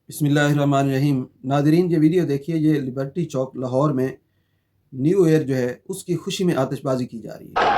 बिस्मिल्लाहिर्रहमानिर्रहीम। नादरीन, ये वीडियो देखिए। ये लिबर्टी चौक लाहौर में न्यू ईयर जो है उसकी खुशी में आतिशबाजी की जा रही है।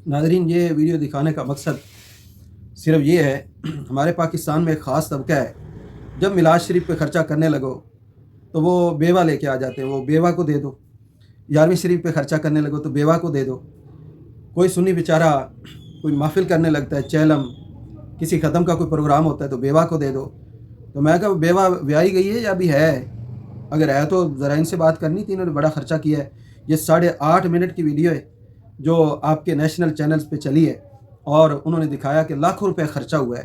नादरीन, ये वीडियो दिखाने का मकसद सिर्फ ये है, हमारे पाकिस्तान में एक ख़ास तबका है, जब मिलाद शरीफ पे ख़र्चा करने लगो तो वो बेवा लेके आ जाते हैं। वो बेवा को दे दो। 11वीं शरीफ पे ख़र्चा करने लगो तो बेवा को दे दो। कोई सुन्नी बेचारा कोई महफिल करने लगता है, चैलम किसी ख़त्म का कोई प्रोग्राम होता है तो बेवा को दे दो। तो मैं कहा बेवा ब्याही गई है या अभी है? अगर है तो ज़रा इनसे बात करनी थी, इन्होंने बड़ा ख़र्चा किया है। ये 8.5 मिनट की वीडियो है जो आपके नेशनल चैनल्स पे चली है और उन्होंने दिखाया कि लाखों रुपए खर्चा हुआ है।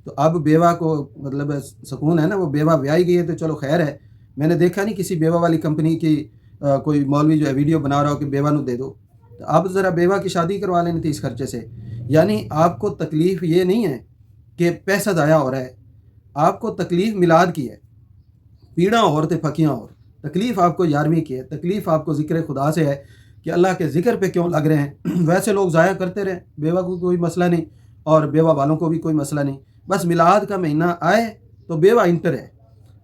तो अब बेवा को मतलब सुकून है ना, वो बेवा ब्याही गई है तो चलो खैर है। मैंने देखा नहीं किसी बेवा वाली कंपनी की कोई मौलवी जो है वीडियो बना रहा हो कि बेवा नू दे दो। तो अब ज़रा बेवा की शादी करवा लेनी थी इस खर्चे से। यानी आपको तकलीफ़ ये नहीं है कि पैसा ज़ाया हो रहा है, आपको तकलीफ़ मिलाद की है। पीड़ा और ते फकियाँ और तकलीफ़ आपको 11वीं की है। तकलीफ़ आपको ज़िक्र खुदा से है कि अल्लाह के ज़िक्र पे क्यों लग रहे हैं। वैसे लोग ज़ाया करते रहें, बेवा को कोई मसला नहीं और बेवा वालों को भी कोई मसला नहीं। बस मिलाद का महीना आए तो बेवा इंटर है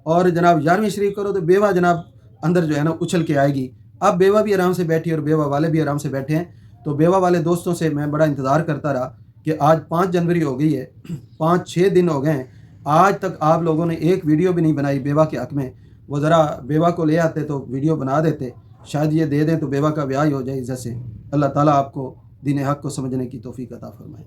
और जनाब 11वीं शरीफ करो तो बेवा जनाब अंदर जो है ना उछल के आएगी। अब बेवा भी आराम से बैठी और बेवा वाले भी आराम से बैठे हैं। तो बेवा वाले दोस्तों से मैं बड़ा इंतज़ार करता रहा कि आज 5 जनवरी हो गई है, 5-6 दिन हो गए हैं, आज तक आप लोगों ने एक वीडियो भी नहीं बनाई बेवा के हक़ में। वो ज़रा बेवा को ले आते तो वीडियो बना देते, शायद ये दे दें तो बेवा का ब्याह हो जाए इज़्ज़त से। अल्लाह ताला आपको दीन हक़ को समझने की तौफ़ीक़ अता फ़रमाए।